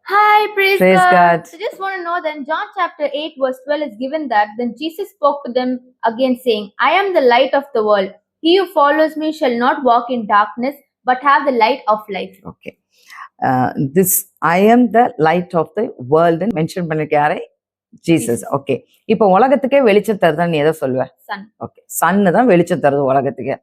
Hi, praise God. So just want to know that in John chapter 8 verse 12 is given that then Jesus spoke to them again saying, I am the light of the world. He who follows me shall not walk in darkness but have the light of life. Okay. This I am the light of the world mention பண்ணிருக்காரு Jesus. Okay, இப்போ உலகத்துக்கே வெளிச்சம் தருதான் நீ எதை சொல்லுவ? Sun. Okay, சன்னு தான் வெளிச்சம் தருது உலகத்துக்கு.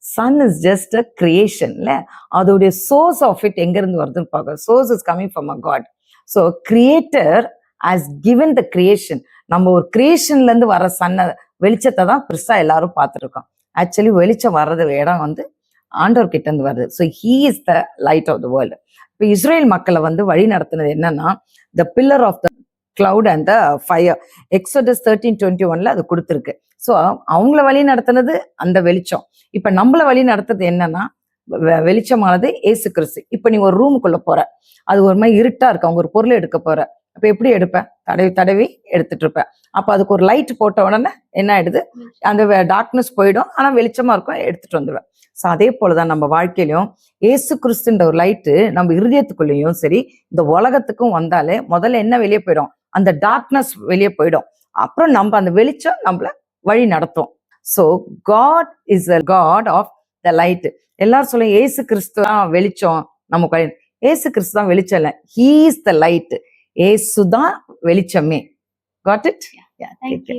Sun is just a creation இல்ல, அதோடைய சோர்ஸ் ஆஃப் இட் எங்க இருந்து வருதுன்னு பார்க்க. Source is coming from a God. So creator has given the creation. நம்ம ஒரு கிரியேஷன்ல இருந்து வர சன்ன வெளிச்சத்தை தான் பெருசா எல்லாரும் பார்த்துருக்கோம். ஆக்சுவலி வெளிச்சம் வர்றது இடம் வந்து ஆண்டவர் கிட்ட இருந்து வருது. So he is the light of the world. இப்போ இஸ்ரேல் மக்களை வந்து வழி நடத்தினது என்னன்னா, the pillar of the cloud and the fire. Exodus 13:21 அது கொடுத்துருக்கு. ஸோ அவங்கள வழி நடத்தினது அந்த வெளிச்சம். இப்ப நம்மள வழி நடத்துறது என்னன்னா, வெளிச்சமானது ஏசு கிறிஸ்து. இப்ப நீ ஒரு ரூமுக்குள்ள போற, அது ஒரு மாதிரி இருட்டா இருக்கு, அவங்க ஒரு பொருளை எடுக்க போற, அப்ப எப்படி எடுப்ப? தடவி தடவி எடுத்துட்டு இருப்ப. அப்ப அதுக்கு ஒரு லைட் போட்ட உடனே என்ன ஆயிடுது, அந்த டார்க்னஸ் போயிடும், ஆனா வெளிச்சமா இருக்கும், எடுத்துட்டு வந்துடுவேன். ஸோ அதே போலதான் நம்ம வாழ்க்கையிலும் ஏசு கிறிஸ்துன்ற ஒரு லைட்டு நம்ம இருதயத்துக்குள்ளேயும் சரி இந்த உலகத்துக்கும் வந்தாலே முதல்ல என்ன வெளியே போயிடும், அந்த டார்க்னஸ் வெளியே போயிடும். அப்புறம் நம்ம அந்த வெளிச்சம் நம்மள வழி நடத்தும். So God is a God of the light. எல்லாரும் சொல்ல ஏசு கிறிஸ்து தான் வெளிச்சம். நமக்கு ஏசு கிறிஸ்து தான் வெளிச்சம் இல்லை, ஹீ இஸ் த லைட். ஏசு தான் வெளிச்சமே. Got it? Thank you.